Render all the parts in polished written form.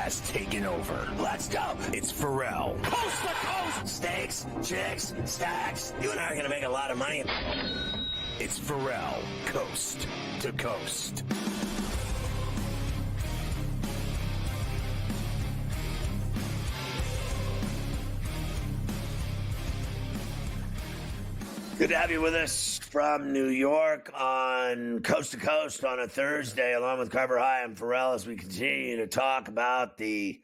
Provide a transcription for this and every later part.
has taken over. Let's go. It's Ferrall. Coast to coast. Steaks, chicks, stacks. You and I are going to make a lot of money. It's Ferrall, coast to coast. Good to have you with us from New York on Coast to Coast on a Thursday, along with Carver High. I'm Ferrall as we continue to talk about the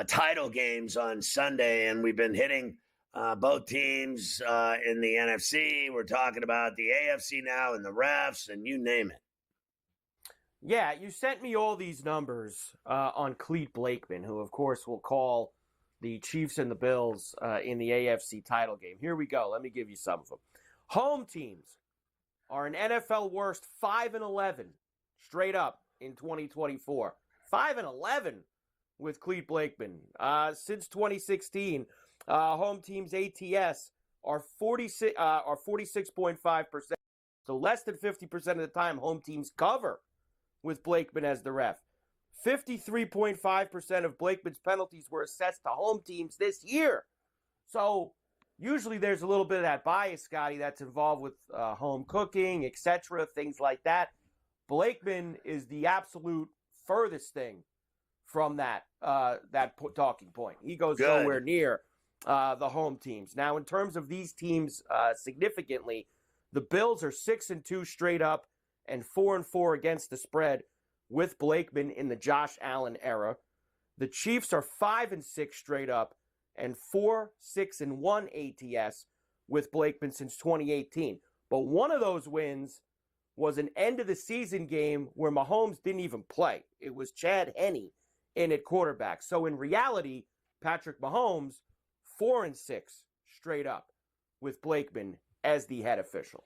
title games on Sunday, and we've been hitting both teams in the NFC. We're talking about the AFC now and the refs, and you name it. Yeah, you sent me all these numbers on Clete Blakeman, who, of course, will call the Chiefs and the Bills in the AFC title game. Here we go. Let me give you some of them. Home teams are an NFL worst 5-11 straight up in 2024. 5-11 with Clete Blakeman. Since 2016, home teams ATS are 46.5%. So less than 50% of the time, home teams cover with Blakeman as the ref. 53.5% of Blakeman's penalties were assessed to home teams this year. So usually there's a little bit of that bias, Scotty, that's involved with home cooking, etc., things like that. Blakeman is the absolute furthest thing from that talking point. He goes nowhere near the home teams. Now, in terms of these teams significantly, the Bills are 6-2 straight up and 4-4 against the spread with Blakeman in the Josh Allen era. The Chiefs are 5-6 straight up and 4-6-1 ATS with Blakeman since 2018. But one of those wins was an end-of-the-season game where Mahomes didn't even play. It was Chad Henne in at quarterback. So in reality, Patrick Mahomes, 4-6 straight up with Blakeman as the head official.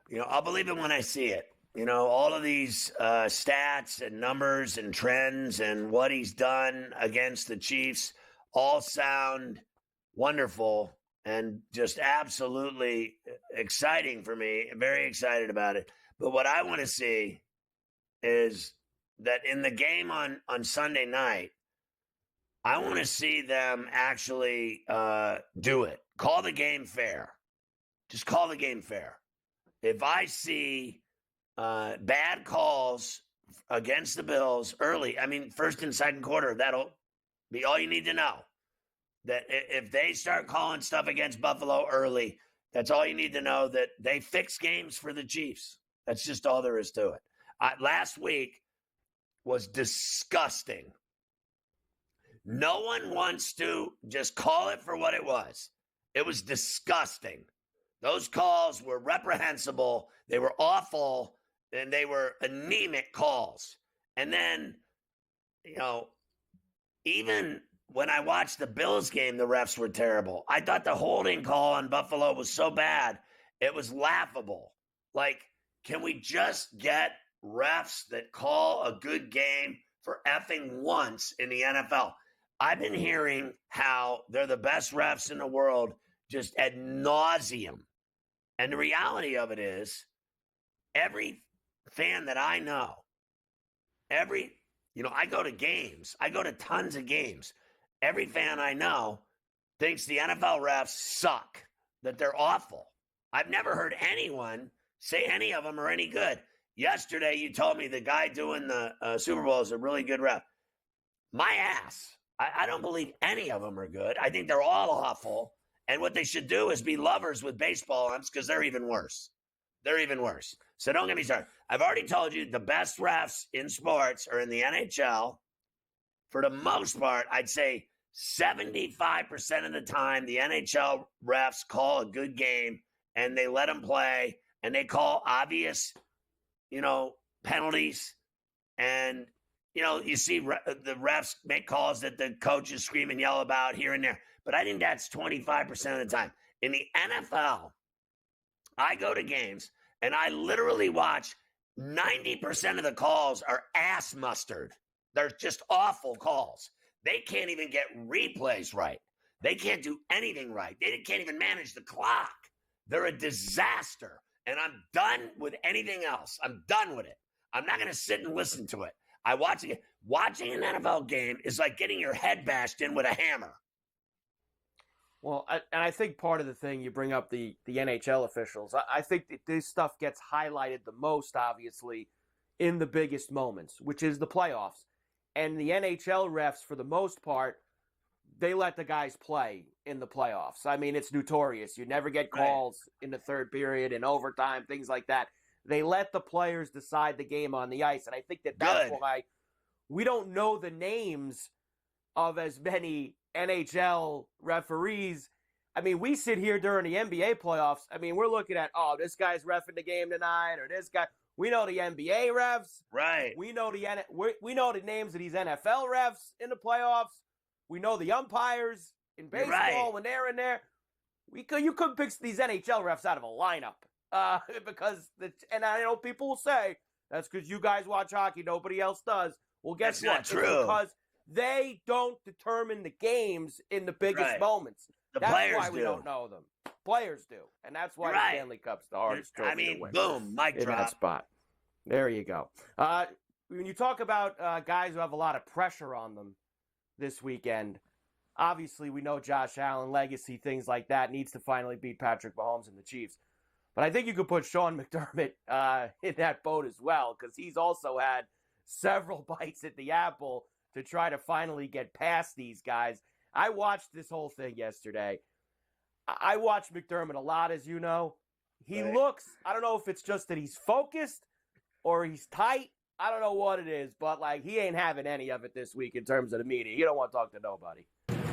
You know, I'll believe it when I see it. You know, all of these stats and numbers and trends and what he's done against the Chiefs all sound wonderful and just absolutely exciting for me. I'm very excited about it. But what I want to see is that in the game on Sunday night, I want to see them actually do it. Call the game fair. Just call the game fair. If I see bad calls against the Bills early, I mean, first and second quarter, that'll be all you need to know. That if they start calling stuff against Buffalo early, that's all you need to know, that they fix games for the Chiefs. That's just all there is to it. Last week was disgusting. No one wants to just call it for what it was. It was disgusting. Those calls were reprehensible. They were awful, and they were anemic calls. And then, you know, even when I watched the Bills game, the refs were terrible. I thought the holding call on Buffalo was so bad, it was laughable. Like, can we just get refs that call a good game for effing once in the NFL? I've been hearing how they're the best refs in the world just ad nauseum. And the reality of it is, every fan that I know, I go to games. I go to tons of games. Every fan I know thinks the NFL refs suck, that they're awful. I've never heard anyone say any of them are any good. Yesterday, you told me the guy doing the Super Bowl is a really good ref. My ass. I don't believe any of them are good. I think they're all awful. And what they should do is be lovers with baseball umps, because they're even worse. They're even worse. So don't get me started. I've already told you the best refs in sports are in the NHL. For the most part, I'd say 75% of the time, the NHL refs call a good game and they let them play and they call obvious, penalties. And, you see the refs make calls that the coaches scream and yell about here and there. But I think that's 25% of the time. In the NFL, I go to games and I literally watch 90% of the calls are ass mustard. They're just awful calls. They can't even get replays right. They can't do anything right. They can't even manage the clock. They're a disaster. And I'm done with anything else. I'm done with it. I'm not going to sit and listen to it. I watch it. Watching an NFL game is like getting your head bashed in with a hammer. Well, and I think part of the thing, you bring up the NHL officials, I think that this stuff gets highlighted the most, obviously, in the biggest moments, which is the playoffs. And the NHL refs, for the most part, they let the guys play in the playoffs. I mean, it's notorious. You never get calls in the third period, in overtime, things like that. They let the players decide the game on the ice. And I think that's why we don't know the names of as many NHL referees. I mean, we sit here during the NBA playoffs. I mean, we're looking at, oh, this guy's reffing the game tonight, or this guy. We know the NBA refs. Right. We know the names of these NFL refs in the playoffs. We know the umpires in baseball when they're in there. You couldn't pick these NHL refs out of a lineup and I know people will say that's because you guys watch hockey, nobody else does. Well, guess what? That's not true. It's because they don't determine the games in the biggest moments. That's why we don't know them. Players do, and that's why the Stanley Cup's the hardest trophy to win. Boom, mic drop. In that spot. There you go. When you talk about guys who have a lot of pressure on them this weekend, obviously we know Josh Allen, legacy, things like that, needs to finally beat Patrick Mahomes and the Chiefs. But I think you could put Sean McDermott in that boat as well, because he's also had several bites at the apple to try to finally get past these guys. I watched this whole thing yesterday. I watched McDermott a lot, as you know. He looks, I don't know if it's just that he's focused or he's tight. I don't know what it is, but he ain't having any of it this week in terms of the media. You don't want to talk to nobody.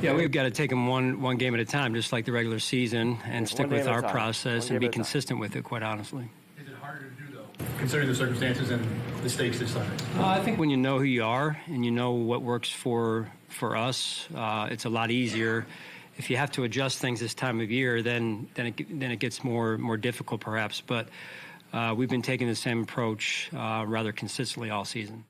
Yeah, we've got to take them one game at a time, just like the regular season, and stick with our process and be consistent with it, quite honestly. Is it harder to do, though, considering the circumstances and the stakes this time? I think when you know who you are and you know what works for us, it's a lot easier. If you have to adjust things this time of year, then it gets more difficult, perhaps. But we've been taking the same approach rather consistently all season.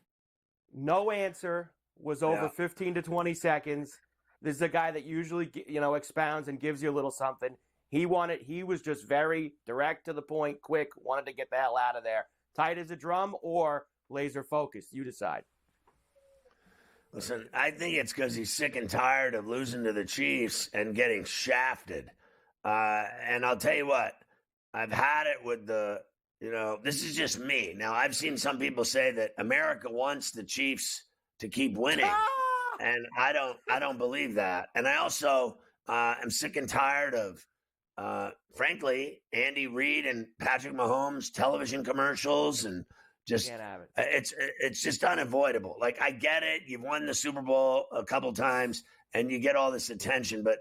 No answer was over 15 to 20 seconds. This is a guy that usually, expounds and gives you a little something. He was just very direct to the point, quick, wanted to get the hell out of there. Tight as a drum or laser focused. You decide. Listen, I think it's because he's sick and tired of losing to the Chiefs and getting shafted. And I'll tell you what, I've had it with this is just me. Now, I've seen some people say that America wants the Chiefs to keep winning. And I don't believe that. And I also am sick and tired of, frankly, Andy Reid and Patrick Mahomes television commercials, and just can't have it. It's just unavoidable. I get it. You've won the Super Bowl a couple times and you get all this attention, but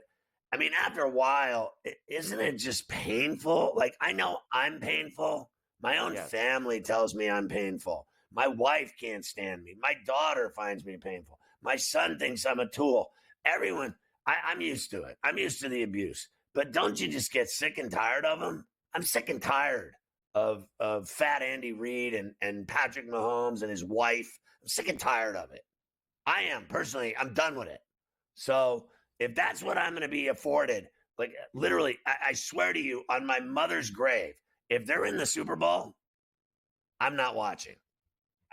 I mean, after a while, isn't it just painful? I know I'm painful. My own family tells me I'm painful. My wife can't stand me. My daughter finds me painful. My son thinks I'm a tool. Everyone, I'm used to it. I'm used to the abuse. But don't you just get sick and tired of them? I'm sick and tired of fat Andy Reid and Patrick Mahomes and his wife. I'm sick and tired of it. I am. Personally, I'm done with it. So if that's what I'm going to be afforded, literally, I swear to you, on my mother's grave, if they're in the Super Bowl, I'm not watching.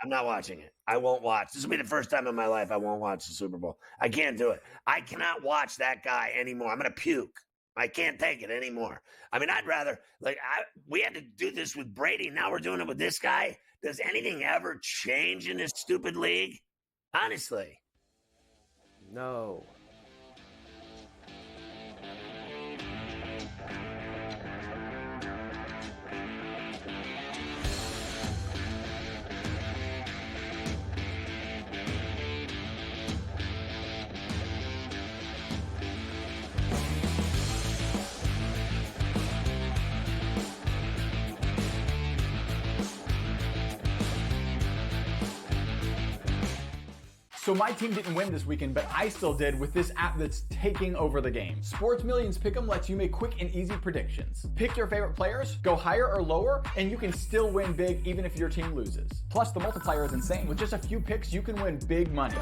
I'm not watching it. I won't watch. This will be the first time in my life I won't watch the Super Bowl. I can't do it. I cannot watch that guy anymore. I'm going to puke. I can't take it anymore. I mean, I'd rather, we had to do this with Brady. Now we're doing it with this guy. Does anything ever change in this stupid league? Honestly. No. So my team didn't win this weekend, but I still did with this app that's taking over the game. Sports Millions Pick'em lets you make quick and easy predictions. Pick your favorite players, go higher or lower, and you can still win big even if your team loses. Plus, the multiplier is insane. With just a few picks, you can win big money.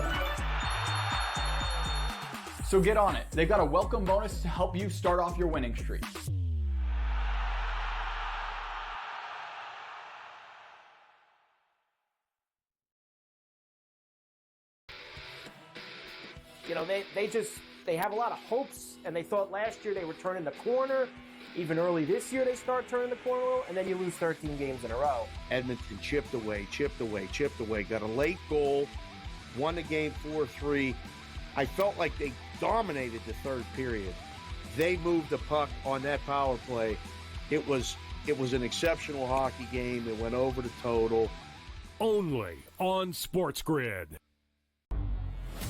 So get on it. They've got a welcome bonus to help you start off your winning streak. they have a lot of hopes, and they thought last year they were turning the corner. Even early this year, they start turning the corner, and then you lose 13 games in a row. Edmonton chipped away, got a late goal, won the game 4-3. I felt like they dominated the third period. They moved the puck on that power play. It was an exceptional hockey game. It went over the total. Only on SportsGrid.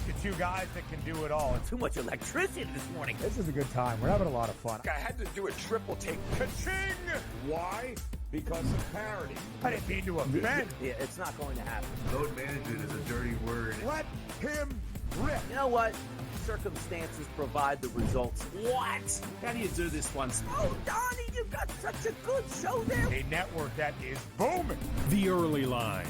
The two guys that can do it all. Too much electricity this morning. This is a good time. We're having a lot of fun. I had to do a triple take. Ka-ching! Why? Because of parity. I didn't mean to offend. Yeah, it's not going to happen. Load management is a dirty word. Let him rip. You know what? Circumstances provide the results. What? How do you do this one? Oh, Donnie, you've got such a good show there. A network that is booming. The Early Line.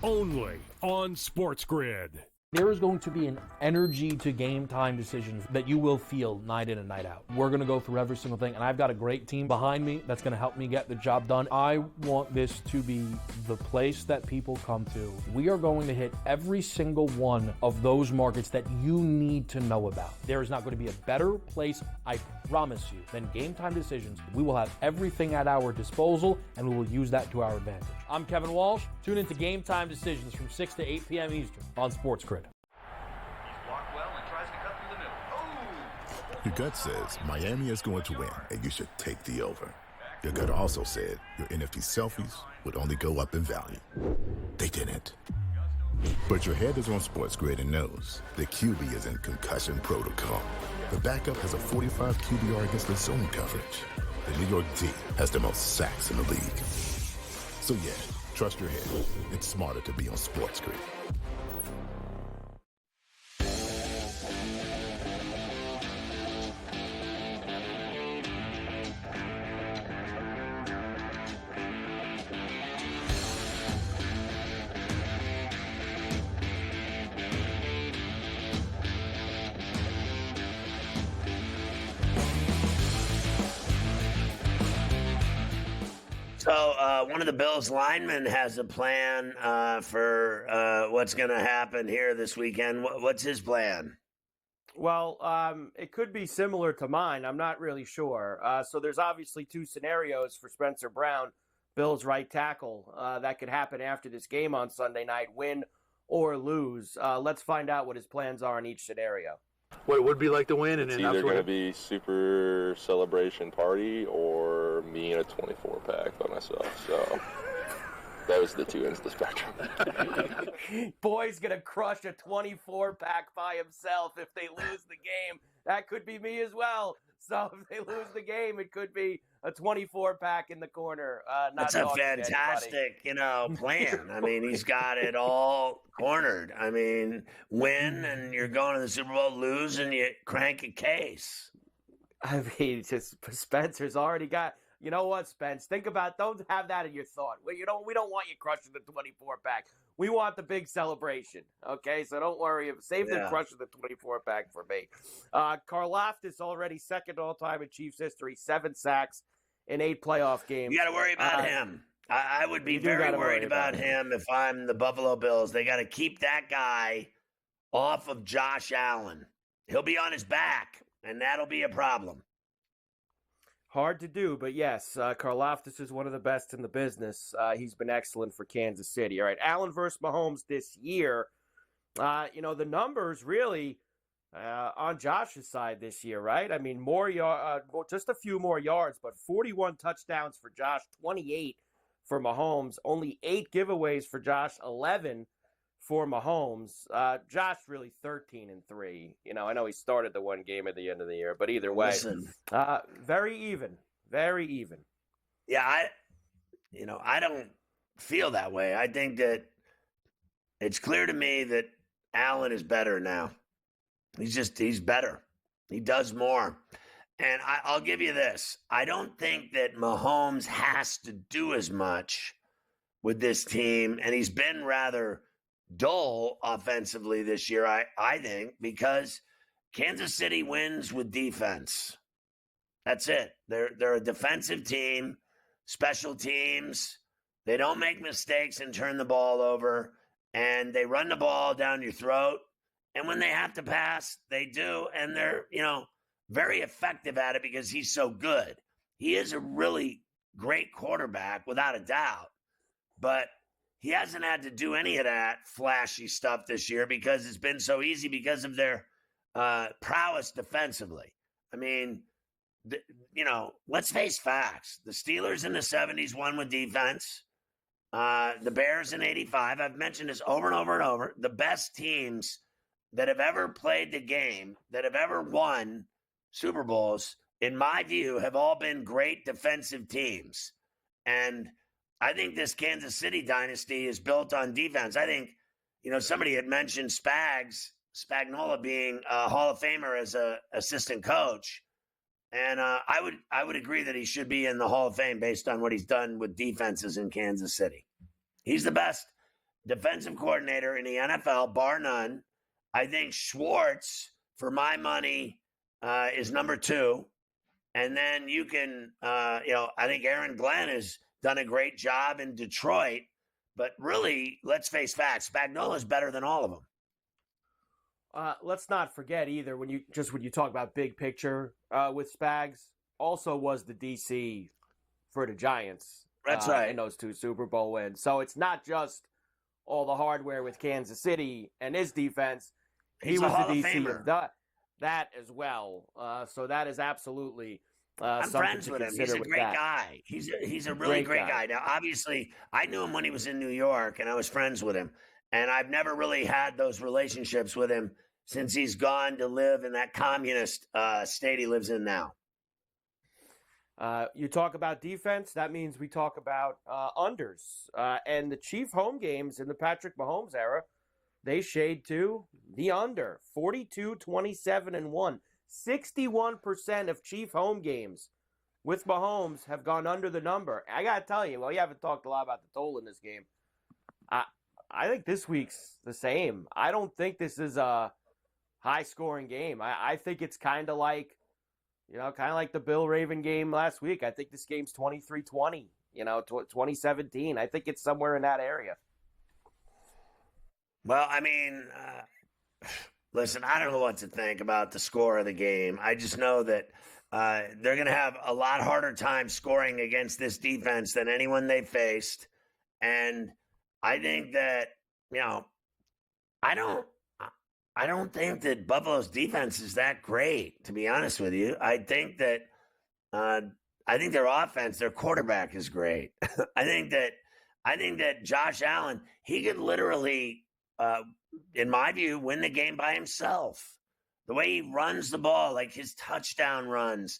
Only on SportsGrid. There is going to be an energy to game time decisions that you will feel night in and night out. We're going to go through every single thing, and I've got a great team behind me that's going to help me get the job done. I want this to be the place that people come to. We are going to hit every single one of those markets that you need to know about. There is not going to be a better place, I promise you, than Game Time Decisions. We will have everything at our disposal, and we will use that to our advantage. I'm Kevin Walsh. Tune into Game Time Decisions from 6 to 8 p.m. Eastern on SportsGrid. Your gut says Miami is going to win, and you should take the over. Your gut also said your NFT selfies would only go up in value. They didn't. But your head is on SportsGrid and knows the QB is in concussion protocol. The backup has a 45 QBR against the zone coverage. The New York D has the most sacks in the league. So yeah, trust your head. It's smarter to be on SportsGrid. So one of the Bills linemen has a plan for what's going to happen here this weekend. What's his plan? Well, it could be similar to mine. I'm not really sure. So there's obviously two scenarios for Spencer Brown, Bills right tackle, that could happen after this game on Sunday night, win or lose. Let's find out what his plans are in each scenario. What it would be like to win, and it's then either going to be super celebration party or me in a 24-pack by myself. So those are the two ends of the spectrum. Boy's going to crush a 24-pack by himself if they lose the game. That could be me as well. So if they lose the game, it could be a 24-pack in the corner. That's a fantastic, plan. I mean, he's got it all cornered. I mean, win and you're going to the Super Bowl, lose and you crank a case. I mean, just Spencer's already got. You know what, Spence? Think about. Don't have that in your thought. We don't want you crushing the 24-pack. We want the big celebration. Okay, so don't worry. Save the crushing the 24-pack for me. Karlaftis already second all time in Chiefs history, 7 sacks in 8 playoff games. You got to worry about him. I would be very worried about him if I'm the Buffalo Bills. They got to keep that guy off of Josh Allen. He'll be on his back, and that'll be a problem. Hard to do, but yes, Karlaftis is one of the best in the business. He's been excellent for Kansas City. All right, Allen versus Mahomes this year. The numbers really on Josh's side this year, right? I mean, just a few more yards, but 41 touchdowns for Josh, 28 for Mahomes. Only 8 giveaways for Josh, 11 for Mahomes. Josh really 13-3. I know he started the one game at the end of the year, but either way, very even. Yeah, I don't feel that way. I think that it's clear to me that Allen is better now. He's better. He does more. And I'll give you this. I don't think that Mahomes has to do as much with this team, and he's been rather dull offensively this year, I think, because Kansas City wins with defense. That's it. They're a defensive team, special teams. They don't make mistakes and turn the ball over, and they run the ball down your throat, And when they have to pass, they do. And they're, very effective at it because he's so good. He is a really great quarterback, without a doubt. But he hasn't had to do any of that flashy stuff this year because it's been so easy because of their prowess defensively. I mean, let's face facts. The Steelers in the 70s won with defense. The Bears in 85. I've mentioned this over and over and over. The best teams that have ever played the game, that have ever won Super Bowls, in my view, have all been great defensive teams. And I think this Kansas City dynasty is built on defense. I think, somebody had mentioned Spagnuolo being a Hall of Famer as an assistant coach. And I would agree that he should be in the Hall of Fame based on what he's done with defenses in Kansas City. He's the best defensive coordinator in the NFL, bar none. I think Schwartz, for my money, is number 2. And then you can, I think Aaron Glenn has done a great job in Detroit. But really, let's face facts. Spagnuolo is better than all of them. Let's not forget either, when you talk about big picture with Spags, also was the DC for the Giants. That's right. In those 2 Super Bowl wins. So it's not just all the hardware with Kansas City and his defense. He was the DC of that as well. So that is absolutely I'm friends with him. He's a great guy. He's a really great guy. Now, obviously, I knew him when he was in New York, and I was friends with him. And I've never really had those relationships with him since he's gone to live in that communist state he lives in now. You talk about defense, that means we talk about unders. And the Chief home games in the Patrick Mahomes era, they shade to the under. 42, 27, and 1. 61% of Chief home games with Mahomes have gone under the number. I got to tell you, you haven't talked a lot about the total in this game. I think this week's the same. I don't think this is a high-scoring game. I think it's kind of like the Bill-Raven game last week. I think this game's 23-20, 2017. I think it's somewhere in that area. Well, I mean, listen, I don't know what to think about the score of the game. I just know that they're going to have a lot harder time scoring against this defense than anyone they've faced. And I think that, I don't think that Buffalo's defense is that great, to be honest with you. I think that their offense, their quarterback is great. I think that Josh Allen, he could literally, in my view, win the game by himself. The way he runs the ball, like his touchdown runs,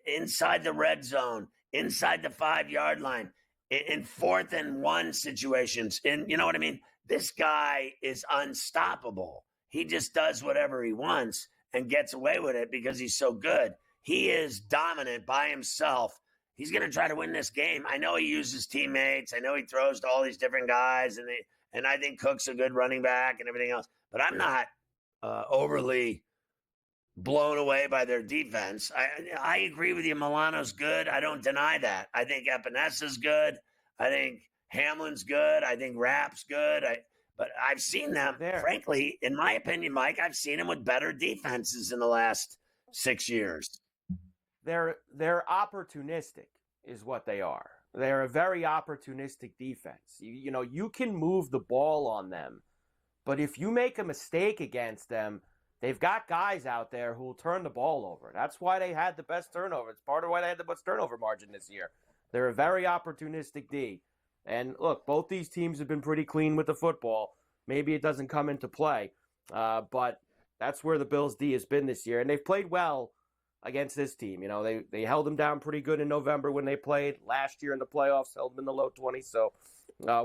inside the red zone, inside the 5-yard line, in 4th and 1 situations. And you know what I mean? This guy is unstoppable. He just does whatever he wants and gets away with it because he's so good. He is dominant by himself. He's going to try to win this game. I know he uses teammates. I know he throws to all these different guys, and I think Cook's a good running back and everything else. But I'm not overly blown away by their defense. I agree with you. Milano's good. I don't deny that. I think Epenesa's good. I think Hamlin's good. I think Rapp's good. But I've seen them, frankly, in my opinion, Mike, I've seen them with better defenses in the last 6 years. They're opportunistic is what they are. They're a very opportunistic defense. You can move the ball on them, but if you make a mistake against them, they've got guys out there who will turn the ball over. That's why they had the best turnover. It's part of why they had the best turnover margin this year. They're a very opportunistic D. And look, both these teams have been pretty clean with the football. Maybe it doesn't come into play, but that's where the Bills' D has been this year. And they've played well against this team. They held them down pretty good in November when they played. Last year in the playoffs, held them in the low 20s. So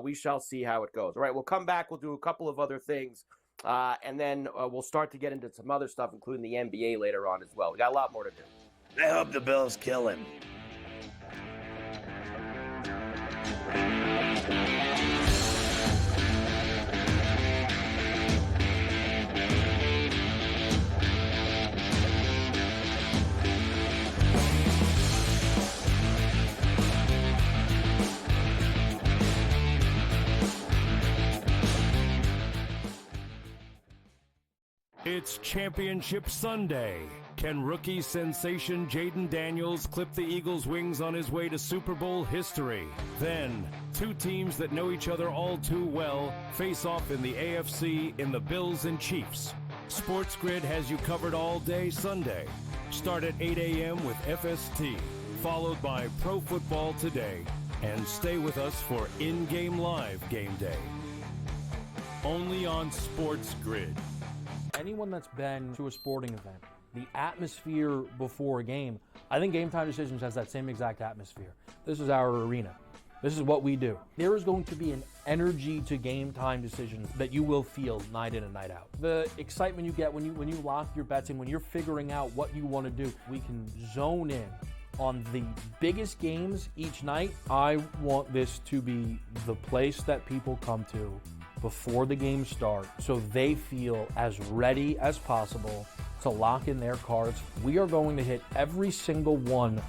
we shall see how it goes. All right, we'll come back. We'll do a couple of other things. And then we'll start to get into some other stuff, including the NBA later on as well. We got a lot more to do. I hope the Bills kill him. It's Championship Sunday. Can rookie sensation Jaden Daniels clip the Eagles' wings on his way to Super Bowl history? Then, two teams that know each other all too well face off in the AFC in the Bills and Chiefs. SportsGrid has you covered all day Sunday. Start at 8 a.m. with FST, followed by Pro Football Today, and stay with us for in-game live game day. Only on SportsGrid. Anyone that's been to a sporting event, the atmosphere before a game, I think Game Time Decisions has that same exact atmosphere. This is our arena. This is what we do. There is going to be an energy to Game Time Decisions that you will feel night in and night out. The excitement you get when you lock your bets in, when you're figuring out what you want to do, we can zone in on the biggest games each night. I want this to be the place that people come to before the games start so they feel as ready as possible to lock in their cards. We are going to hit every single one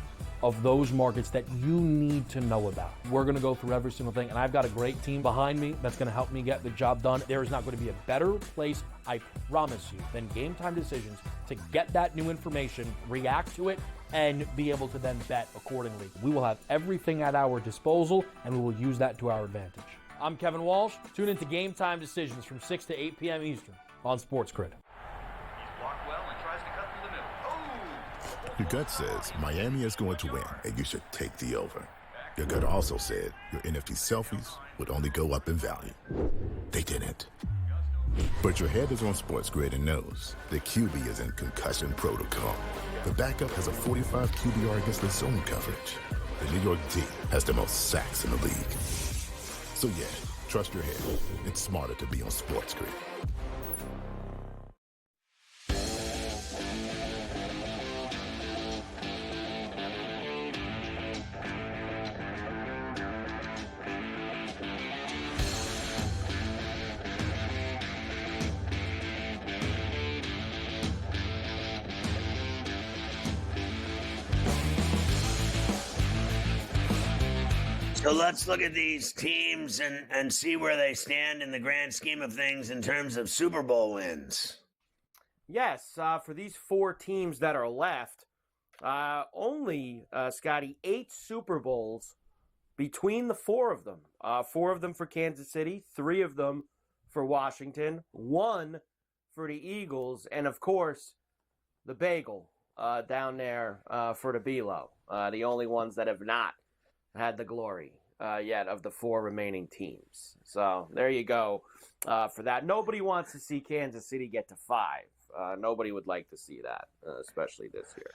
of those markets that you need to know about. We're going to go through every single thing, and I've got a great team behind me that's going to help me get the job done. There is not going to be a better place, I promise you, than Game Time Decisions to get that new information, react to it, and be able to then bet accordingly. We will have everything at our disposal, and we will use that to our advantage. I'm Kevin Walsh. Tune into Game Time Decisions from 6 to 8 p.m. Eastern on SportsGrid. Your gut says Miami is going to win, and you should take the over. Your gut also said your NFT selfies would only go up in value. They didn't. But your head is on SportsGrid and knows the QB is in concussion protocol. The backup has a 45 QBR against the zone coverage. The New York D has the most sacks in the league. So yeah, trust your head. It's smarter to be on SportsGrid. So let's look at these teams and see where they stand in the grand scheme of things in terms of Super Bowl wins. Yes, for these four teams that are left, only, Scotty, 8 Super Bowls between the four of them. 4 of them for Kansas City, 3 of them for Washington, 1 for the Eagles, and, of course, the Bagel down there for the Bealo. The only ones that have not had the glory yet of the 4 remaining teams. So there you go for that. Nobody wants to see Kansas City get to 5. Nobody would like to see that, especially this year.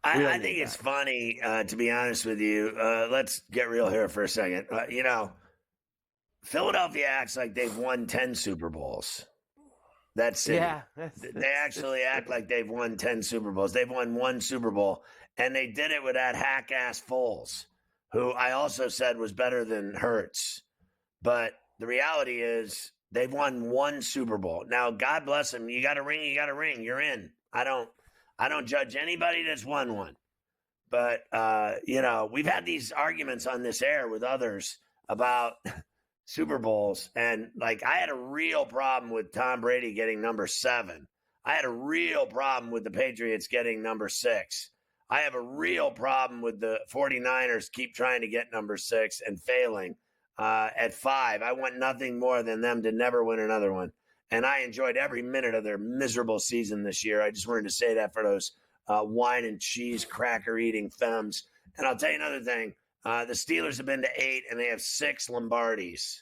I think it's funny, to be honest with you. Let's get real here for a second. Philadelphia acts like they've won 10 Super Bowls. That's it. Yeah. They actually act like they've won 10 Super Bowls. They've won 1 Super Bowl, and they did it with that hack-ass Foles, who I also said was better than Hurts. But the reality is they've won 1 Super Bowl. Now, God bless them. You got a ring, you're in. I don't judge anybody that's won one. But, we've had these arguments on this air with others about Super Bowls. And, I had a real problem with Tom Brady getting number 7. I had a real problem with the Patriots getting number 6. I have a real problem with the 49ers keep trying to get number 6 and failing at 5. I want nothing more than them to never win another one. And I enjoyed every minute of their miserable season this year. I just wanted to say that for those wine and cheese cracker-eating femmes. And I'll tell you another thing. The Steelers have been to 8, and they have 6 Lombardis.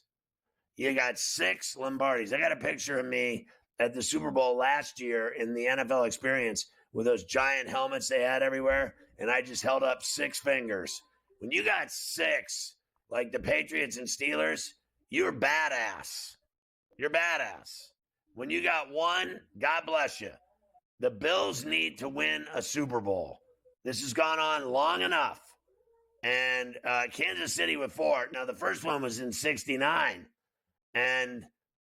You got 6 Lombardis. I got a picture of me at the Super Bowl last year in the NFL Experience with those giant helmets they had everywhere, and I just held up 6 fingers. When you got 6, like the Patriots and Steelers, you're badass. You're badass. When you got 1, God bless you. The Bills need to win a Super Bowl. This has gone on long enough. And Kansas City with 4. Now, the first one was in 69, and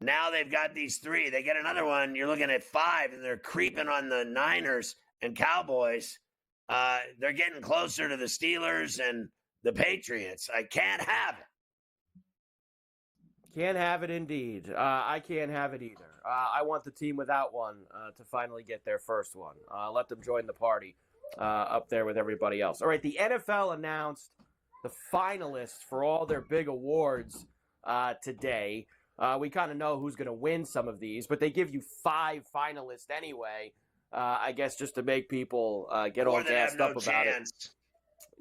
now they've got these 3. They get another one. You're looking at 5, and they're creeping on the Niners and Cowboys. They're getting closer to the Steelers and the Patriots. I can't have it. Can't have it indeed. I can't have it either. I want the team without one to finally get their first one. Let them join the party up there with everybody else. All right, the NFL announced the finalists for all their big awards today. We kind of know who's going to win some of these, but they give you 5 finalists anyway, I guess just to make people get all gassed up about it.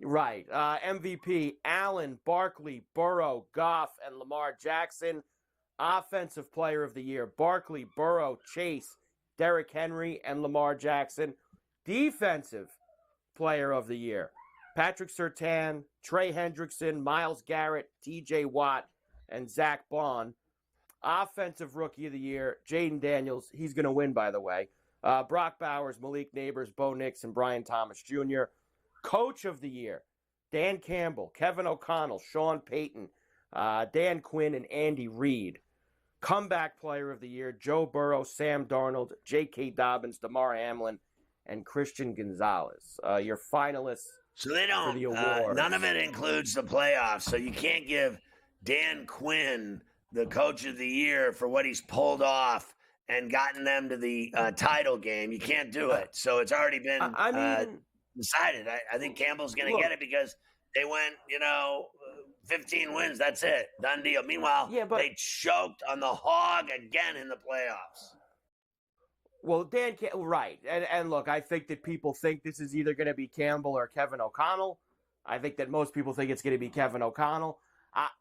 Right. MVP, Allen, Barkley, Burrow, Goff, and Lamar Jackson. Offensive Player of the Year, Barkley, Burrow, Chase, Derrick Henry, and Lamar Jackson. Defensive Player of the Year, Patrick Surtain, Trey Hendrickson, Myles Garrett, TJ Watt, and Zach Bond. Offensive Rookie of the Year, Jaden Daniels. He's going to win, by the way. Brock Bowers, Malik Neighbors, Bo Nix, and Brian Thomas Jr. Coach of the Year, Dan Campbell, Kevin O'Connell, Sean Payton, Dan Quinn, and Andy Reid. Comeback Player of the Year, Joe Burrow, Sam Darnold, J.K. Dobbins, DeMar Hamlin, and Christian Gonzalez. Your finalists so they don't, for the awards. None of it includes the playoffs, so you can't give Dan Quinn the Coach of the Year for what he's pulled off and gotten them to the title game. You can't do it. So it's already been decided. I think Campbell's going to get it because they went, 15 wins. That's it. Done deal. Meanwhile, they choked on the hog again in the playoffs. Well, right. And look, I think that people think this is either going to be Campbell or Kevin O'Connell. I think that most people think it's going to be Kevin O'Connell.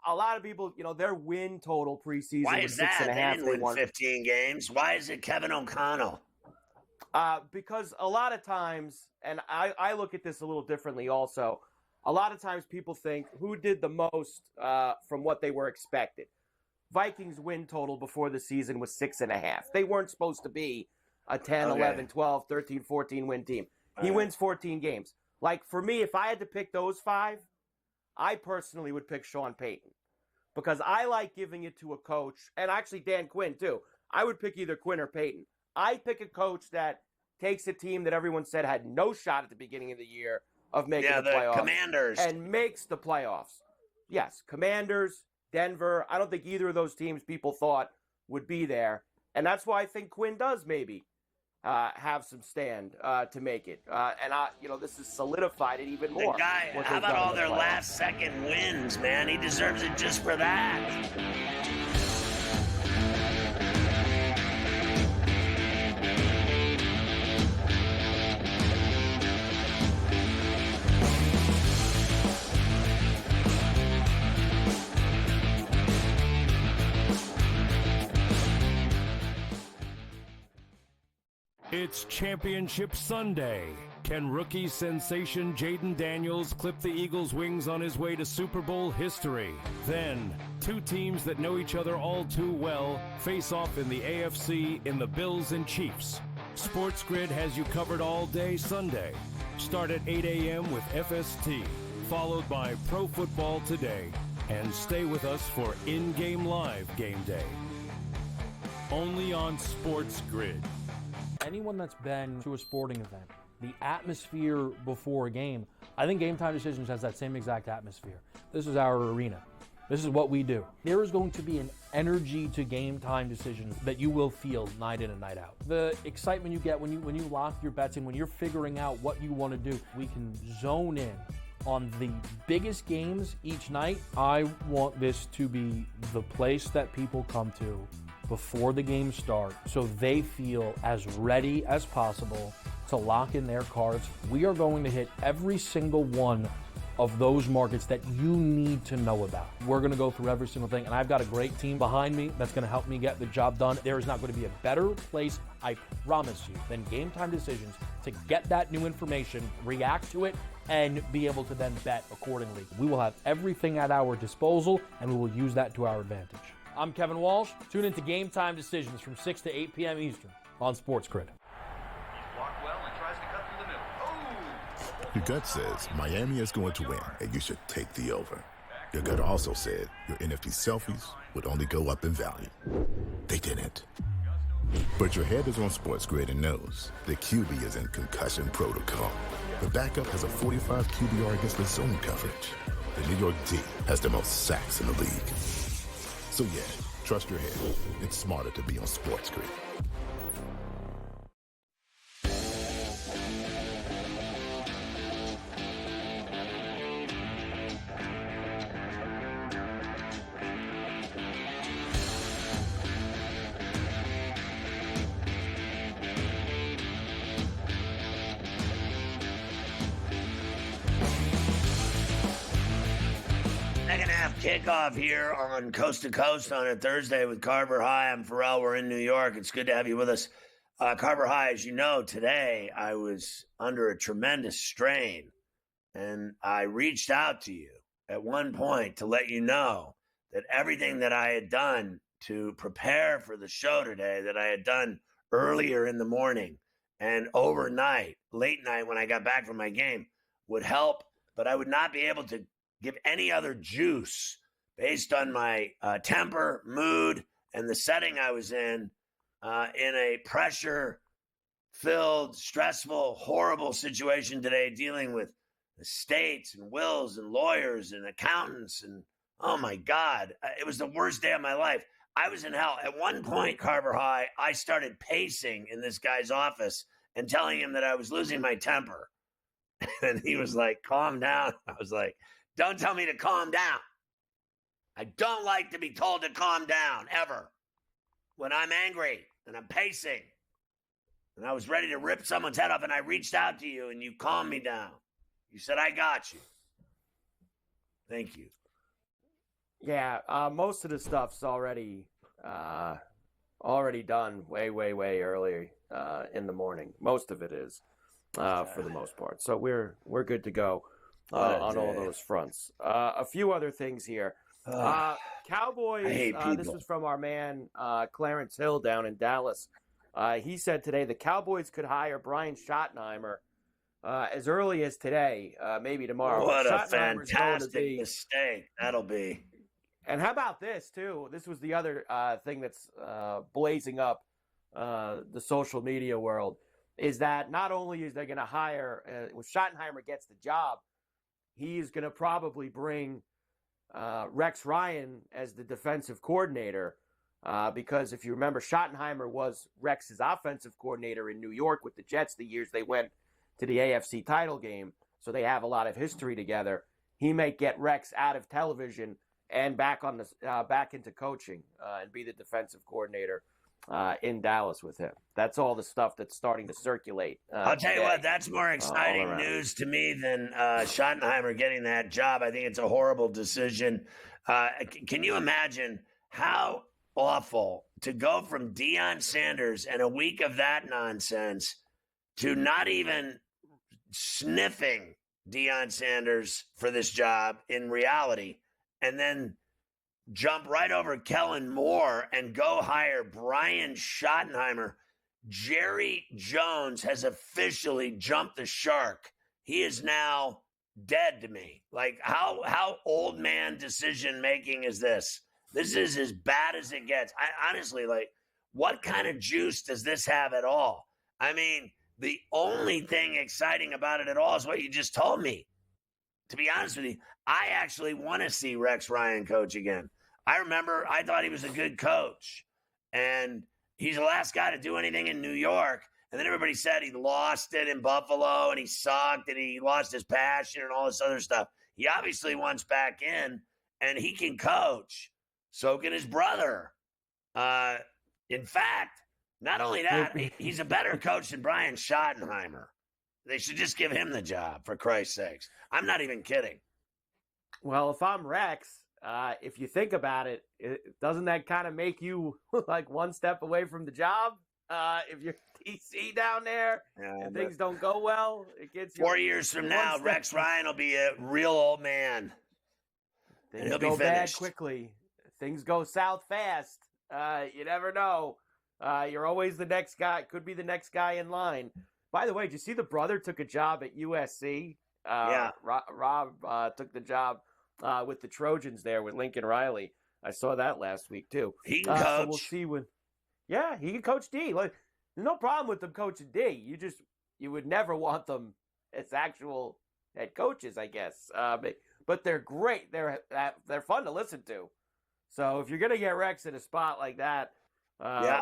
A lot of people, their win total preseason was 6.5. They didn't win 15 games. Why is it Kevin O'Connell? Because a lot of times, and I look at this a little differently also, a lot of times people think who did the most from what they were expected. Vikings win total before the season was 6.5. They weren't supposed to be a 10, 11, 12, 13, 14 win team. He wins 14 games. Like for me, if I had to pick those 5, I personally would pick Sean Payton because I like giving it to a coach, and actually Dan Quinn too. I would pick either Quinn or Payton. I pick a coach that takes a team that everyone said had no shot at the beginning of the year of making the playoffs. Commanders. And makes the playoffs. Yes, Commanders, Denver. I don't think either of those teams people thought would be there. And that's why I think Quinn does maybe have some stand to make it. And this has solidified it even more. The guy, how about all their last second wins, man? He deserves it just for that. It's Championship Sunday. Can rookie sensation Jaden Daniels clip the Eagles' wings on his way to Super Bowl history? Then, 2 teams that know each other all too well face off in the AFC in the Bills and Chiefs. SportsGrid has you covered all day Sunday. Start at 8 a.m. with FST, followed by Pro Football Today, and stay with us for in-game live game day. Only on SportsGrid. Anyone that's been to a sporting event, the atmosphere before a game, I think Game Time Decisions has that same exact atmosphere. This is our arena. This is what we do. There is going to be an energy to Game Time Decisions that you will feel night in and night out. The excitement you get when you lock your bets in, when you're figuring out what you want to do, we can zone in on the biggest games each night. I want this to be the place that people come to before the games start so they feel as ready as possible to lock in their cards. We are going to hit every single one of those markets that you need to know about. We're going to go through every single thing, and I've got a great team behind me that's going to help me get the job done. There is not going to be a better place, I promise you, than Game Time Decisions to get that new information, react to it, and be able to then bet accordingly. We will have everything at our disposal, and we will use that to our advantage. I'm Kevin Walsh. Tune into Game Time Decisions from 6 to 8 p.m. Eastern on SportsGrid. Your gut says Miami is going to win, and you should take the over. Your gut also said your NFT selfies would only go up in value. They didn't. But your head is on SportsGrid and knows the QB is in concussion protocol. The backup has a 45 QBR against the zone coverage. The New York D has the most sacks in the league. So yeah, Trust your head. It's smarter to be on SportsGrid. Second half kickoff here on Coast to Coast on a Thursday with Carver High. I'm Ferrall. We're in New York. It's good to have you with us. Carver High, as you know, today I was under a tremendous strain, and I reached out to you at one point to let you know that everything that I had done to prepare for the show today, that I had done earlier in the morning and overnight, late night when I got back from my game, would help, but I would not be able to give any other juice based on my temper, mood, and the setting I was in a pressure-filled, stressful, horrible situation today, dealing with estates and wills and lawyers and accountants. And, oh, my God, it was the worst day of my life. I was in hell. At one point, Carver High, I started pacing in this guy's office and telling him that I was losing my temper. And he was like, calm down. I was like, don't tell me to calm down. I don't like to be told to calm down, ever. When I'm angry and I'm pacing and I was ready to rip someone's head off and I reached out to you and you calmed me down. You said, I got you. Thank you. Yeah, most of the stuff's already done way early in the morning. Most of it is, for the most part. So we're good to go on all those fronts. A few other things here. Cowboys, this was from our man Clarence Hill down in Dallas. He said today the Cowboys could hire Brian Schottenheimer as early as today, maybe tomorrow. What a fantastic mistake that'll be. And how about this, too? This was the other thing that's blazing up the social media world, is that not only is they going to hire, if Schottenheimer gets the job, he's going to probably bring Rex Ryan as the defensive coordinator because if you remember, Schottenheimer was Rex's offensive coordinator in New York with the Jets the years they went to the AFC title game, so they have a lot of history together. He may get Rex out of television and back into coaching and be the defensive coordinator in Dallas with him. That's all the stuff that's starting to circulate. I'll tell you what, that's more exciting news to me than Schottenheimer getting that job. I think it's a horrible decision. Can you imagine how awful to go from Deion Sanders and a week of that nonsense to not even sniffing Deion Sanders for this job in reality, and then jump right over Kellen Moore and go hire Brian Schottenheimer. Jerry Jones has officially jumped the shark. He is now dead to me. Like, how old man decision making is this? This is as bad as it gets. I honestly, like, what kind of juice does this have at all? I mean, the only thing exciting about it at all is what you just told me. To be honest with you, I actually want to see Rex Ryan coach again. I remember I thought he was a good coach, and he's the last guy to do anything in New York. And then everybody said he lost it in Buffalo and he sucked and he lost his passion and all this other stuff. He obviously wants back in, and he can coach. So can his brother. In fact, not only that, he's a better coach than Brian Schottenheimer. They should just give him the job, for Christ's sakes. I'm not even kidding. Well, if I'm Rex, if you think about it, doesn't that kind of make you like one step away from the job? If you're DC down there and things don't go well, it gets you 4 years from now, Rex Ryan will be a real old man. Things go bad quickly. Things go south fast. You never know. You're always the next guy. Could be the next guy in line. By the way, did you see the brother took a job at USC? Yeah. Rob took the job with the Trojans there with Lincoln Riley. I saw that last week, too. He can coach. So we'll see when. Yeah, he can coach D. Like, there's no problem with them coaching D. You would never want them as actual head coaches, I guess. But they're great. They're fun to listen to. So if you're going to get Rex in a spot like that,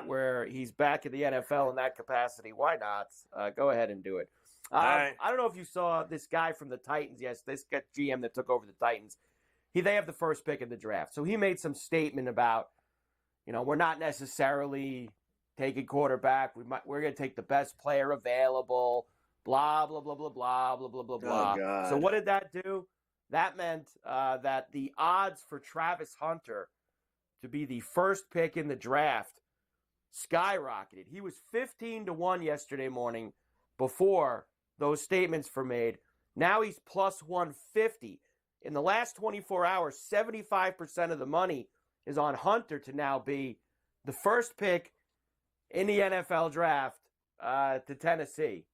where he's back in the NFL in that capacity, why not? Go ahead and do it. Right. I don't know if you saw this guy from the Titans. Yes, this GM that took over the Titans. They have the first pick in the draft. So he made some statement about, we're not necessarily taking quarterback. We're going to take the best player available, blah, blah, blah, blah, blah, blah, blah, blah, blah. God. So what did that do? That meant that the odds for Travis Hunter to be the first pick in the draft skyrocketed. He was 15-1 yesterday morning before those statements were made. Now he's plus 150. In the last 24 hours, 75% of the money is on Hunter to now be the first pick in the NFL draft to Tennessee.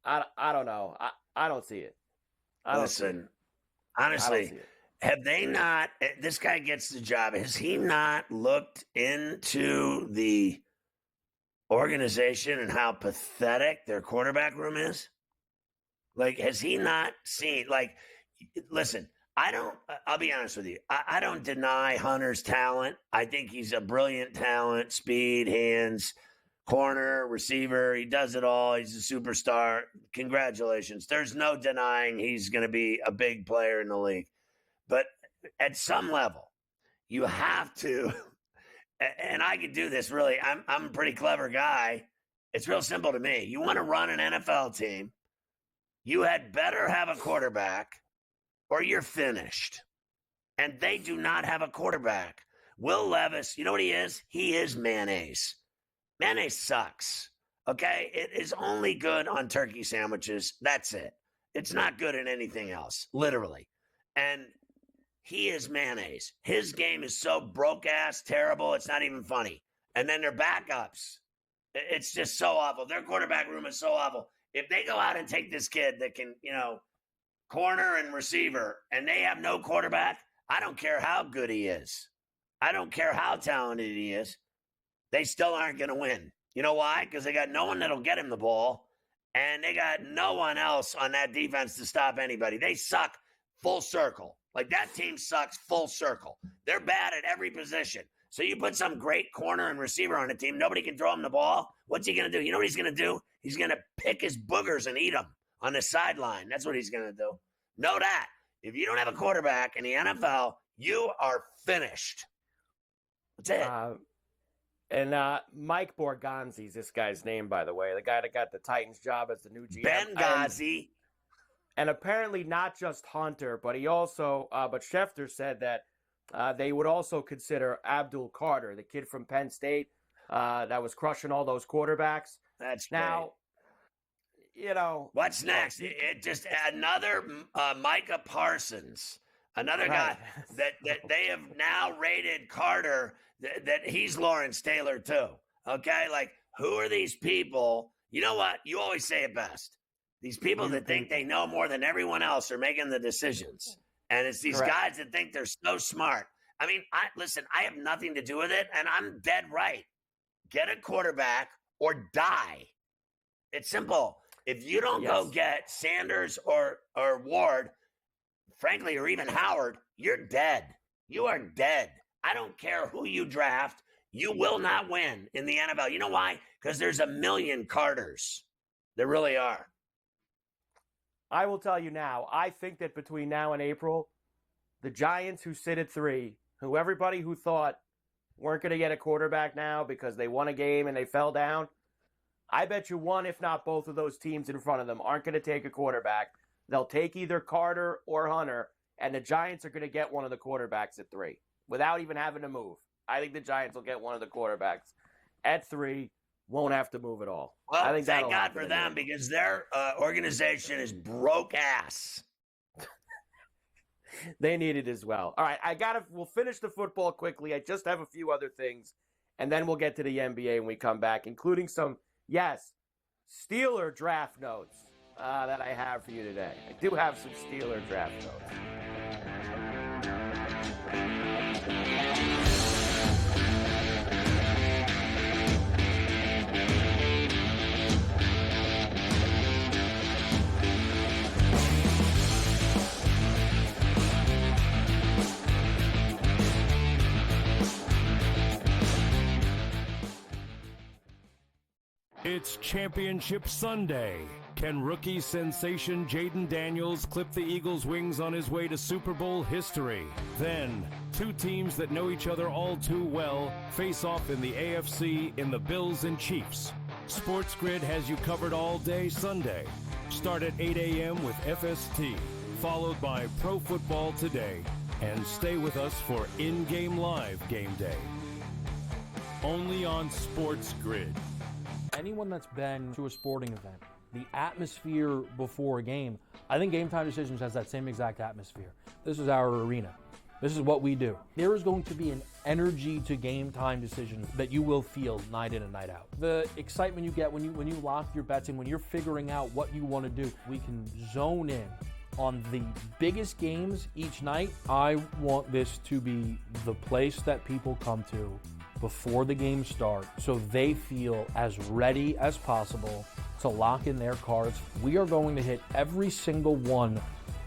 I don't know. I don't see it. Listen, honestly, have they not, this guy gets the job, has he not looked into the organization and how pathetic their quarterback room is? Like, has he not seen, listen, I'll be honest with you. I don't deny Hunter's talent. I think he's a brilliant talent, speed, hands, corner, receiver. He does it all. He's a superstar. Congratulations. There's no denying he's going to be a big player in the league. But at some level, you have to, and I could do this really. I'm a pretty clever guy. It's real simple to me. You want to run an NFL team, you had better have a quarterback or you're finished. And they do not have a quarterback. Will Levis, you know what he is? He is mayonnaise. Mayonnaise sucks, okay? It is only good on turkey sandwiches. That's it. It's not good in anything else, literally. And he is mayonnaise. His game is so broke-ass terrible, it's not even funny. And then their backups, it's just so awful. Their quarterback room is so awful. If they go out and take this kid that can, corner and receiver, and they have no quarterback, I don't care how good he is. I don't care how talented he is. They still aren't going to win. You know why? Because they got no one that'll get him the ball, and they got no one else on that defense to stop anybody. They suck full circle. Like, that team sucks full circle. They're bad at every position. So you put some great corner and receiver on a team, nobody can throw him the ball. What's he going to do? You know what he's going to do? He's going to pick his boogers and eat them on the sideline. That's what he's going to do. Know that. If you don't have a quarterback in the NFL, you are finished. That's it. And Mike Borgonzi's this guy's name, by the way, the guy that got the Titans job as the new GM. Benghazi. And apparently not just Hunter, but he also, but Schefter said that they would also consider Abdul Carter, the kid from Penn State that was crushing all those quarterbacks. That's now, what's next? It just another Micah Parsons, another guy that they have now rated Carter that he's Lawrence Taylor too. Okay, like, who are these people? You know what? You always say it best. These people that think they know more than everyone else are making the decisions. And it's these guys that think they're so smart. I mean, I have nothing to do with it, and I'm dead right. Get a quarterback or die. It's simple. If you don't go get Sanders or Ward, frankly, or even Howard, you're dead. You are dead. I don't care who you draft. You will not win in the NFL. You know why? Because there's a million Carters. There really are. I will tell you now, I think that between now and April, the Giants who sit at 3, who everybody who thought weren't going to get a quarterback now because they won a game and they fell down, I bet you one, if not both of those teams in front of them aren't going to take a quarterback. They'll take either Carter or Hunter, and the Giants are going to get one of the quarterbacks at 3 without even having to move. I think the Giants will get one of the quarterbacks at 3. Won't have to move at all. Well, I think thank God for them because their organization is broke ass. They need it as well. All right, we'll finish the football quickly. I just have a few other things, and then we'll get to the NBA when we come back, including some, Steeler draft notes that I have for you today. I do have some Steeler draft notes. It's Championship Sunday. Can rookie sensation Jaden Daniels clip the Eagles' wings on his way to Super Bowl history? Then, two teams that know each other all too well face off in the AFC in the Bills and Chiefs. SportsGrid has you covered all day Sunday. Start at 8 a.m. with FST, followed by Pro Football Today, and stay with us for in-game live game day. Only on SportsGrid. Anyone that's been to a sporting event, the atmosphere before a game, I think Game Time Decisions has that same exact atmosphere. This is our arena. This is what we do. There is going to be an energy to Game Time Decisions that you will feel night in and night out. The excitement you get when you lock your bets in, when you're figuring out what you want to do, we can zone in on the biggest games each night. I want this to be the place that people come to before the games start so they feel as ready as possible to lock in their cards. We are going to hit every single one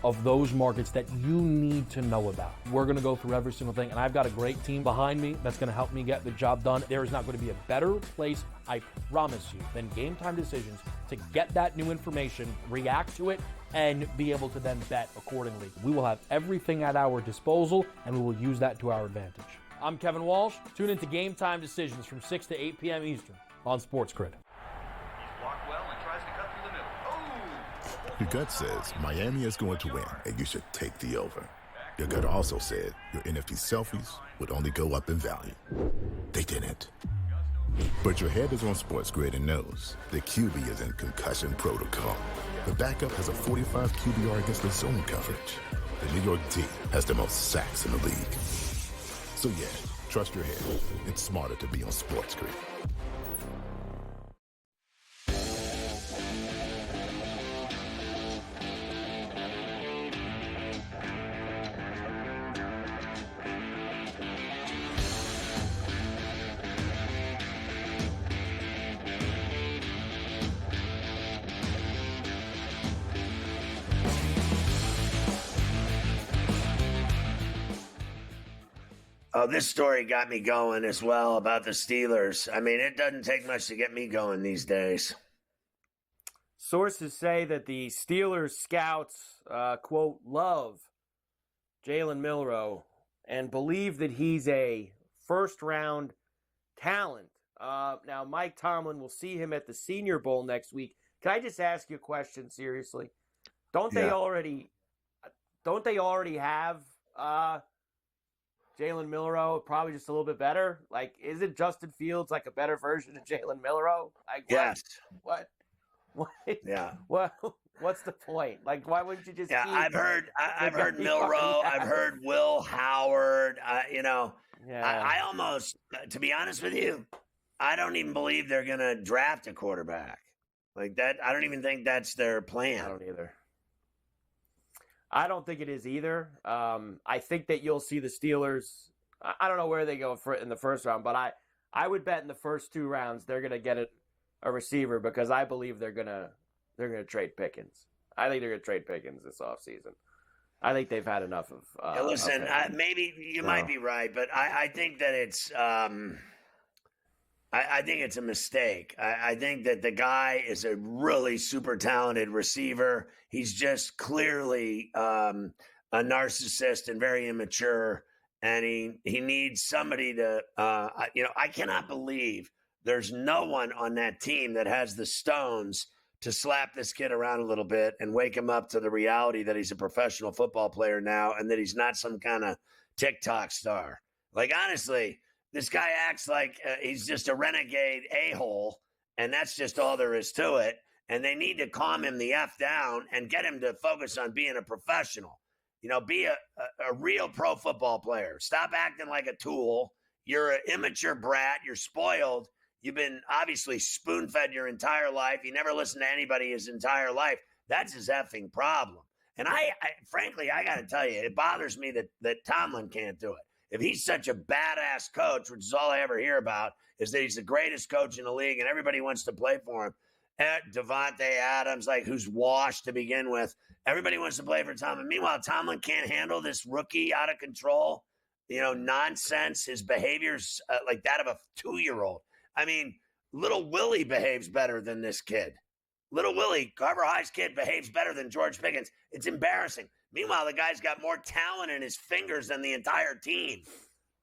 of those markets that you need to know about. We're going to go through every single thing, and I've got a great team behind me that's going to help me get the job done. There is not going to be a better place, I promise you, than Game Time Decisions to get that new information, react to it, and be able to then bet accordingly. We will have everything at our disposal, and we will use that to our advantage. I'm Kevin Walsh. Tune into Game Time Decisions from 6 to 8 p.m. Eastern on SportsGrid. Your gut says Miami is going to win, and you should take the over. Your gut also said your NFT selfies would only go up in value. They didn't. But your head is on SportsGrid and knows the QB is in concussion protocol. The backup has a 45 QBR against the zone coverage. The New York D has the most sacks in the league. So yeah, trust your head. It's smarter to be on SportsGrid. Oh, this story got me going as well about the Steelers. I mean, it doesn't take much to get me going these days. Sources say that the Steelers scouts, quote, love Jalen Milroe and believe that he's a first-round talent. Now, Mike Tomlin will see him at the Senior Bowl next week. Can I just ask you a question seriously? Don't they already have Jalen Milroe, probably just a little bit better? Like, isn't Justin Fields like a better version of Jalen Milroe? Like, yes. What? Yeah. What's the point? Like, why wouldn't you just? Yeah, I've heard Milroe. I've heard Will Howard. I almost, to be honest with you, I don't even believe they're going to draft a quarterback like that. I don't even think that's their plan. I don't either. I don't think it is either. I think that you'll see the Steelers. I don't know where they go in the first round, but I would bet in the first 2 rounds they're going to get a receiver because I believe they're going to trade Pickens. I think they're going to trade Pickens this offseason. I think they've had enough of. Listen, maybe you might be right, but I think that it's. I think it's a mistake. I think that the guy is a really super talented receiver. He's just clearly a narcissist and very immature, and he needs somebody to. I cannot believe there's no one on that team that has the stones to slap this kid around a little bit and wake him up to the reality that he's a professional football player now and that he's not some kind of TikTok star. Like, honestly, this guy acts like he's just a renegade a-hole, and that's just all there is to it. And they need to calm him the F down and get him to focus on being a professional. Be a real pro football player. Stop acting like a tool. You're an immature brat. You're spoiled. You've been obviously spoon-fed your entire life. You never listened to anybody his entire life. That's his effing problem. And I frankly, I got to tell you, it bothers me that Tomlin can't do it. If he's such a badass coach, which is all I ever hear about, is that he's the greatest coach in the league and everybody wants to play for him. Devontae Adams, who's washed to begin with. Everybody wants to play for Tomlin. Meanwhile, Tomlin can't handle this rookie out of control, nonsense. His behavior's like that of a 2-year-old. I mean, Little Willie behaves better than this kid. Little Willie, Carver High's kid, behaves better than George Pickens. It's embarrassing. Meanwhile, the guy's got more talent in his fingers than the entire team.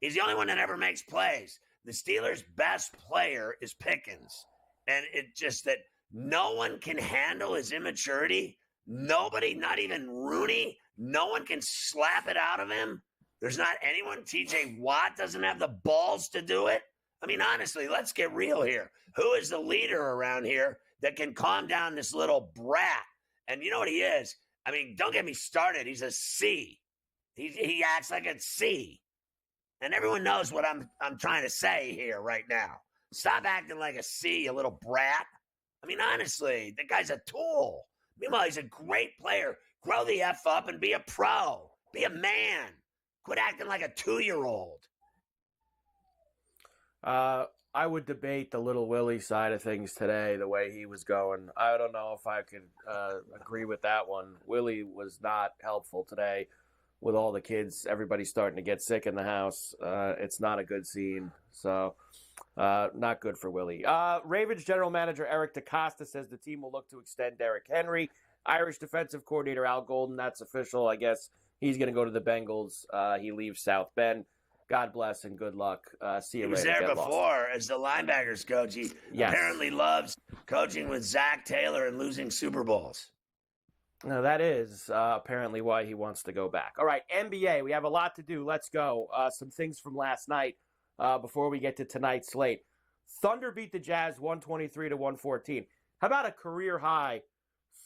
He's the only one that ever makes plays. The Steelers' best player is Pickens. And it's just that no one can handle his immaturity. Nobody, not even Rooney, no one can slap it out of him. There's not anyone. TJ Watt doesn't have the balls to do it. I mean, honestly, let's get real here. Who is the leader around here that can calm down this little brat? And you know what he is? I mean, don't get me started. He's a C. He acts like a C. And everyone knows what I'm trying to say here right now. Stop acting like a C, you little brat. I mean, honestly, the guy's a tool. Meanwhile, he's a great player. Grow the F up and be a pro. Be a man. Quit acting like a 2-year-old. I would debate the Little Willie side of things today, the way he was going. I don't know if I could agree with that one. Willie was not helpful today with all the kids. Everybody's starting to get sick in the house. It's not a good scene. So, not good for Willie. Ravens general manager Eric DeCosta says the team will look to extend Derrick Henry. Irish defensive coordinator Al Golden, that's official. I guess he's going to go to the Bengals. He leaves South Bend. God bless and good luck. See you later. He was there before as the linebackers coach. He apparently loves coaching with Zach Taylor and losing Super Bowls. Now, that is apparently why he wants to go back. All right, NBA. We have a lot to do. Let's go. Some things from last night before we get to tonight's slate. Thunder beat the Jazz 123-114. How about a career high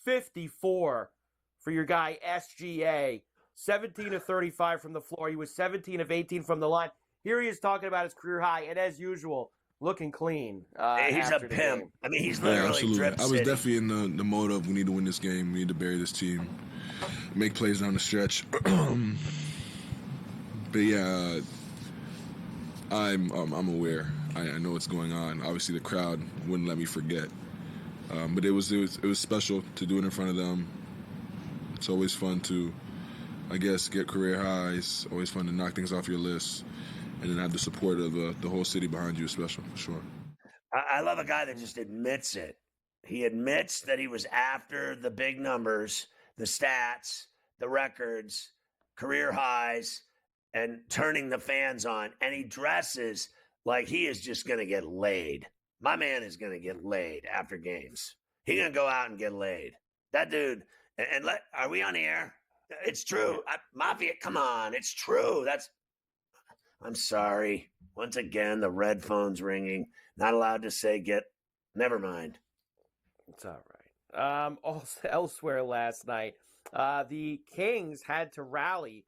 54 for your guy SGA? 17 of 35 from the floor. He was 17 of 18 from the line. Here he is talking about his career high, and as usual, looking clean. He's a pimp. I mean, he's literally drip I was definitely in the mode of we need to win this game. We need to bury this team, make plays down the stretch. But yeah, I'm aware. I know what's going on. Obviously, the crowd wouldn't let me forget. But it was special to do it in front of them. It's always fun to, I guess, get career highs. Always fun to knock things off your list, and then have the support of the whole city behind you is special, for sure. I love a guy that just admits it. He admits that he was after the big numbers, the stats, the records, career highs, and turning the fans on. And he dresses like he is just going to get laid. My man is going to get laid after games. He's going to go out and get laid. That dude, are we on the air? It's true. Mafia, come on. It's true. I'm sorry. Once again, the red phone's ringing. Not allowed to say never mind. It's all right. Also, elsewhere last night, the Kings had to rally,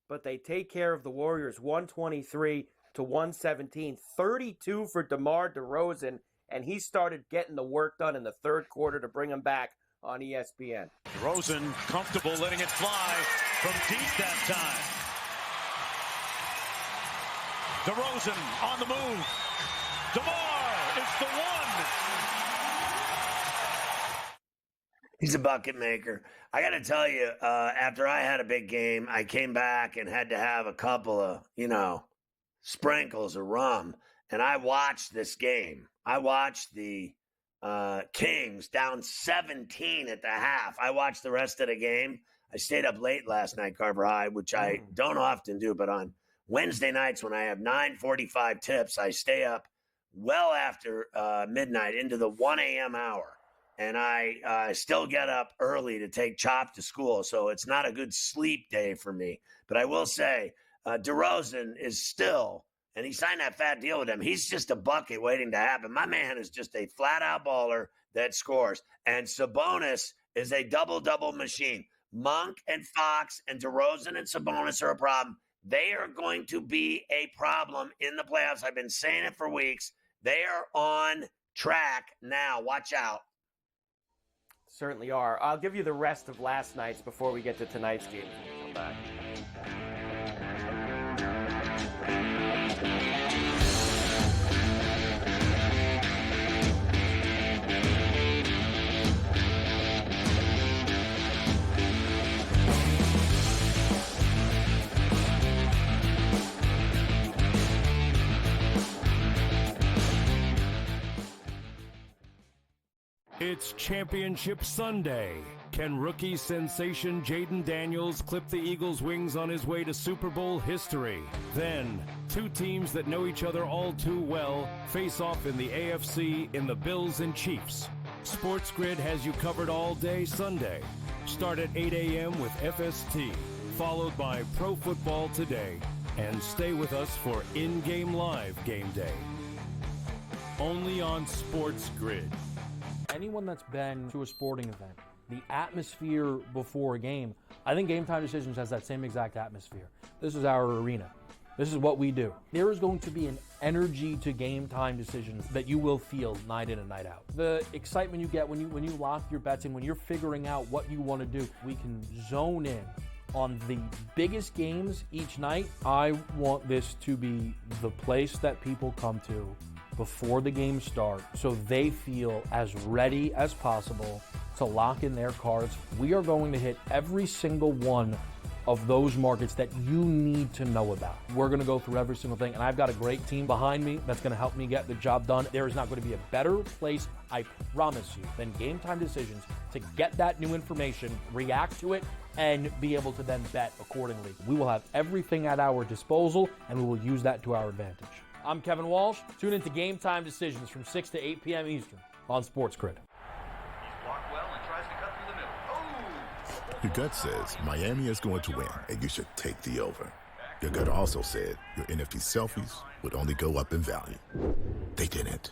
but they take care of the Warriors 123-117. 32 for DeMar DeRozan, and he started getting the work done in the third quarter to bring him back on ESPN. DeRozan comfortable letting it fly from deep that time. DeRozan on the move. DeMar is the one. He's a bucket maker. I got to tell you, after I had a big game, I came back and had to have a couple of, sprinkles of rum. And I watched this game. I watched the Kings down 17 at the half. I watched the rest of the game. I stayed up late last night, Carver High, which I don't often do, but on Wednesday nights when I have 9:45 tips, I stay up well after midnight into the 1 a.m. hour. And I still get up early to take Chop to school, so it's not a good sleep day for me. But I will say, DeRozan is still, and he signed that fat deal with him, he's just a bucket waiting to happen. My man is just a flat-out baller that scores. And Sabonis is a double-double machine. Monk and Fox and DeRozan and Sabonis are a problem. They are going to be a problem in the playoffs. I've been saying it for weeks. They are on track now. Watch out. Certainly are. I'll give you the rest of last night's before we get to tonight's game. Come back. It's Championship Sunday. Can rookie sensation Jaden Daniels clip the Eagles' wings on his way to Super Bowl history? Then, two teams that know each other all too well face off in the AFC in the Bills and Chiefs. SportsGrid has you covered all day Sunday. Start at 8 a.m. with FST, followed by Pro Football Today, and stay with us for in-game live game day. Only on SportsGrid. Anyone that's been to a sporting event, the atmosphere before a game, I think Game Time Decisions has that same exact atmosphere. This is our arena. This is what we do. There is going to be an energy to Game Time Decisions that you will feel night in and night out. The excitement you get when you lock your bets in, when you're figuring out what you want to do, we can zone in on the biggest games each night. I want this to be the place that people come to before the games start so they feel as ready as possible to lock in their cards. We are going to hit every single one of those markets that you need to know about. We're going to go through every single thing, and I've got a great team behind me that's going to help me get the job done. There is not going to be a better place, I promise you, than Game Time Decisions to get that new information, react to it, and be able to then bet accordingly. We will have everything at our disposal, and we will use that to our advantage. I'm Kevin Walsh. Tune into Game Time Decisions from 6 to 8 p.m. Eastern on SportsGrid. Your gut says Miami is going to win, and you should take the over. Your gut also said your NFT selfies would only go up in value. They didn't.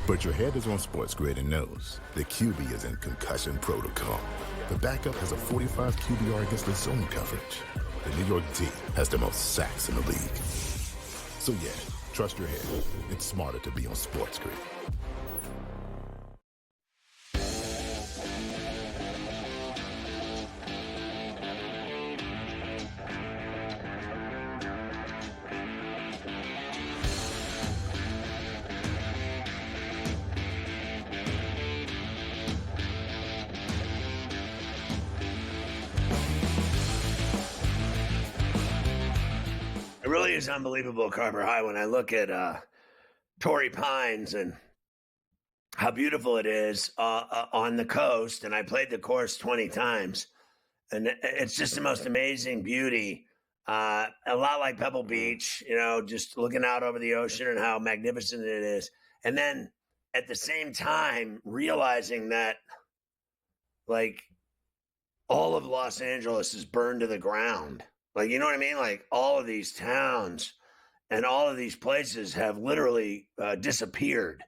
But your head is on SportsGrid and knows the QB is in concussion protocol. The backup has a 45 QBR against the zone coverage. The New York D has the most sacks in the league. So yeah, trust your head. It's smarter to be on SportsGrid. It really is unbelievable, Carver High, when I look at Torrey Pines and how beautiful it is on the coast. And I played the course 20 times. And it's just the most amazing beauty. A lot like Pebble Beach, just looking out over the ocean and how magnificent it is. And then at the same time, realizing that, like, all of Los Angeles is burned to the ground. Like, you know what I mean? Like, all of these towns and all of these places have literally disappeared.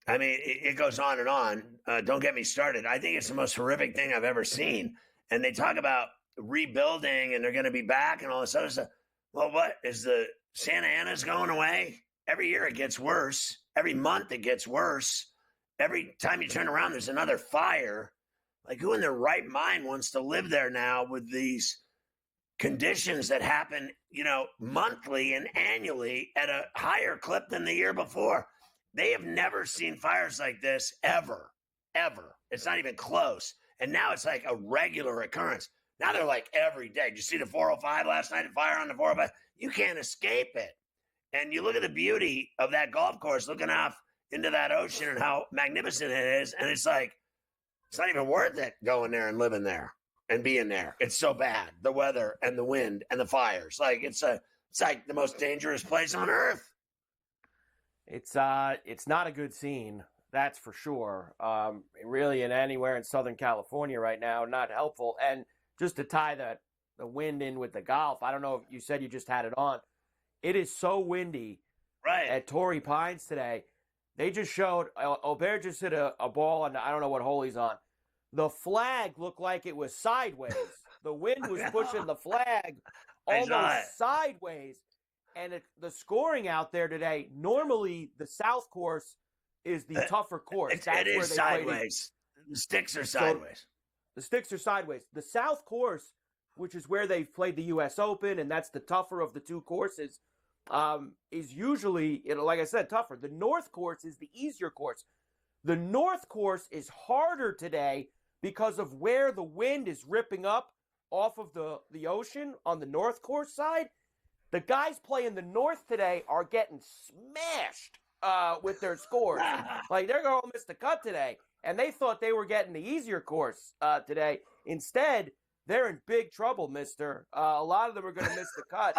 I mean, it goes on and on. Don't get me started. I think it's the most horrific thing I've ever seen. And they talk about rebuilding and they're going to be back and all this other stuff. Well, what is the Santa Ana's going away? Every year it gets worse. Every month it gets worse. Every time you turn around, there's another fire. Like, who in their right mind wants to live there now with these conditions that happen, monthly and annually at a higher clip than the year before? They have never seen fires like this ever. It's not even close. And now it's like a regular occurrence. Now they're like every day. Did you see the 405 last night? A fire on the 405? You can't escape it. And you look at the beauty of that golf course, looking off into that ocean and how magnificent it is. And it's like, it's not even worth it going there and living there and being there. It's so bad. The weather and the wind and the fires. Like, it's like the most dangerous place on earth. It's not a good scene, that's for sure. Really, in anywhere in Southern California right now, not helpful. And just to tie the wind in with the golf, I don't know if you said you just had it on. It is so windy at Torrey Pines today. They just showed, Aubert just hit a ball, and I don't know what hole he's on. The flag looked like it was sideways. The wind was pushing the flag almost sideways. And the scoring out there today, normally the South course is the tougher course. It is sideways. The sticks are sideways. The sticks are sideways. The South course, which is where they've played the U.S. Open, and that's the tougher of the two courses, is usually, like I said, tougher. The North course is the easier course. The North course is harder today because of where the wind is ripping up off of the ocean on the North course side. The guys playing the North today are getting smashed. with their scores. Like, they're going to miss the cut today. And they thought they were getting the easier course today. Instead, they're in big trouble, mister. A lot of them are going to miss the cut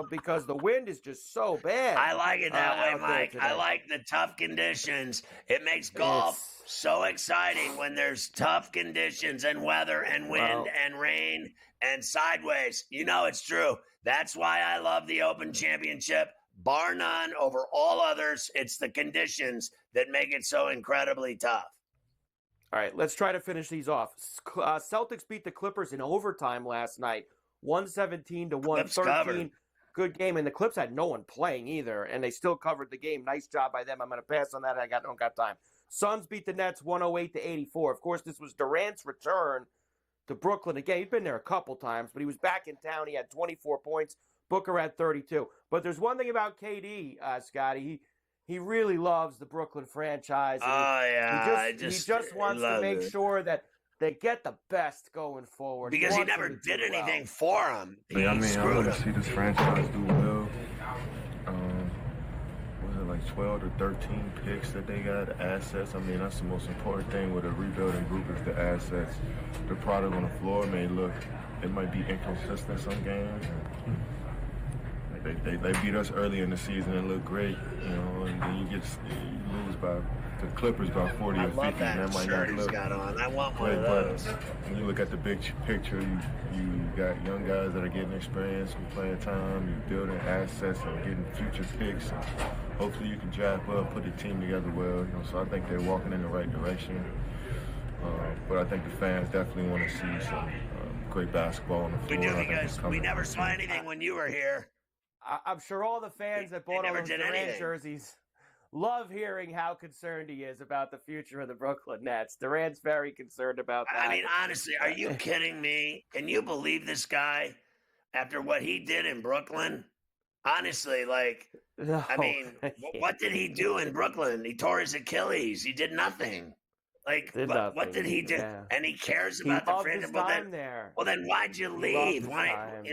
because the wind is just so bad. I like it that way, Mike. I like the tough conditions. It makes golf so exciting when there's tough conditions and weather and wind and rain and sideways. You know it's true. That's why I love the Open Championship. Bar none, over all others, it's the conditions that make it so incredibly tough. All right, let's try to finish these off. Celtics beat the Clippers in overtime last night, 117 to 113. Good game, and the Clips had no one playing either, and they still covered the game. Nice job by them. I'm going to pass on that. I don't got time. Suns beat the Nets 108 to 84. Of course, this was Durant's return to Brooklyn again. He'd been there a couple times, but he was back in town. He had 24 points. Booker had 32. But there's one thing about KD, Scotty. He really loves the Brooklyn franchise. He just wants to make sure that they get the best going forward. Because he never did anything for them. I want to see this franchise do well. Was it like 12 or 13 picks that they got, assets? I mean, that's the most important thing with a rebuilding group is the assets. The product on the floor it might be inconsistent some games. They beat us early in the season and looked great, and then you lose by the Clippers by 40 or 50. I love that might shirt not he's look got on. I want one great, of those. When you look at the big picture, you got young guys that are getting experience and playing time. You're building assets and getting future picks. And hopefully you can draft well, put the team together well. So I think they're walking in the right direction. But I think the fans definitely want to see some great basketball on the floor. We do, because we never saw anything when you were here. I'm sure all the fans that bought all those Durant jerseys love hearing how concerned he is about the future of the Brooklyn Nets. Durant's very concerned about that. I mean, honestly, are you kidding me? Can you believe this guy after what he did in Brooklyn? Honestly, what did he do in Brooklyn? He tore his Achilles. He did nothing. What did he do? Yeah. And he cares about the franchise. Well, then why'd you leave? Why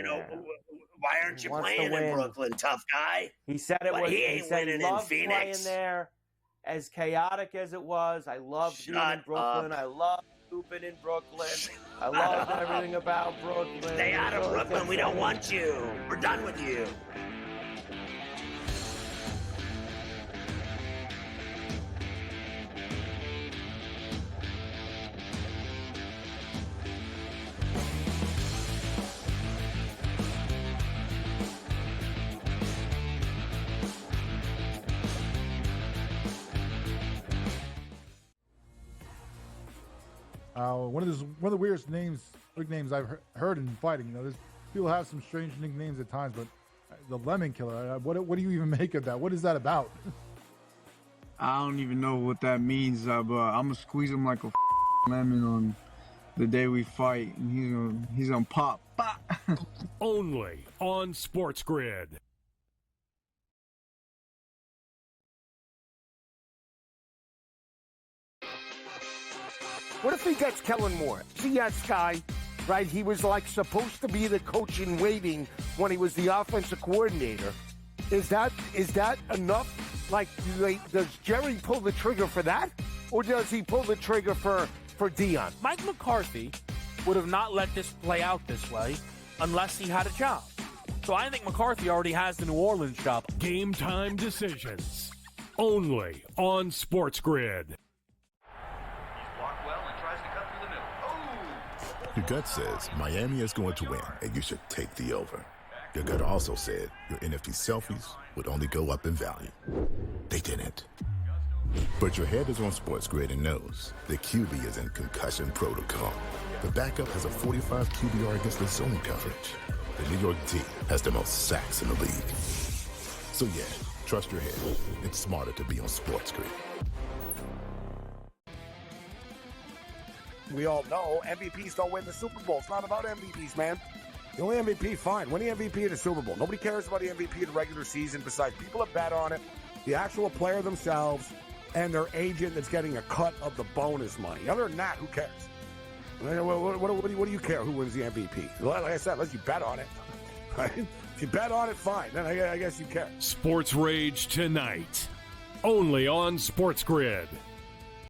aren't you playing in Brooklyn, tough guy? He said it was. He ain't winning in Phoenix. Playing there, as chaotic as it was. I loved being in Brooklyn. I loved hooping in Brooklyn. I loved everything about Brooklyn. Stay out of Brooklyn. We don't want you. We're done with you. One of the weirdest nicknames I've heard in fighting. There's people have some strange nicknames at times, but the Lemon Killer. What do you even make of that? What is that about? I don't even know what that means, but I'm gonna squeeze him like a lemon on the day we fight, and he's gonna pop. Only on SportsGrid. What if he gets Kellen Moore? See that guy, right? He was supposed to be the coach in waiting when he was the offensive coordinator. Is that enough? Does Jerry pull the trigger for that? Or does he pull the trigger for Dion? Mike McCarthy would have not let this play out this way unless he had a job. So I think McCarthy already has the New Orleans job. Game time decisions. Only on SportsGrid. Your gut says Miami is going to win, and you should take the over. Your gut also said your NFT selfies would only go up in value. They didn't. But your head is on SportsGrid and knows the QB is in concussion protocol. The backup has a 45 QBR against the zone coverage. The New York D has the most sacks in the league. So yeah, trust your head. It's smarter to be on SportsGrid. We all know MVPs don't win the Super Bowl. It's not about MVPs, man. The only MVP, fine. Win the MVP of the Super Bowl. Nobody cares about the MVP of the regular season besides people that bet on it, the actual player themselves, and their agent that's getting a cut of the bonus money. Other than that, who cares? What do you care who wins the MVP? Like I said, unless you bet on it. Right? If you bet on it, fine. Then I guess you care. Sports Rage tonight. only on SportsGrid.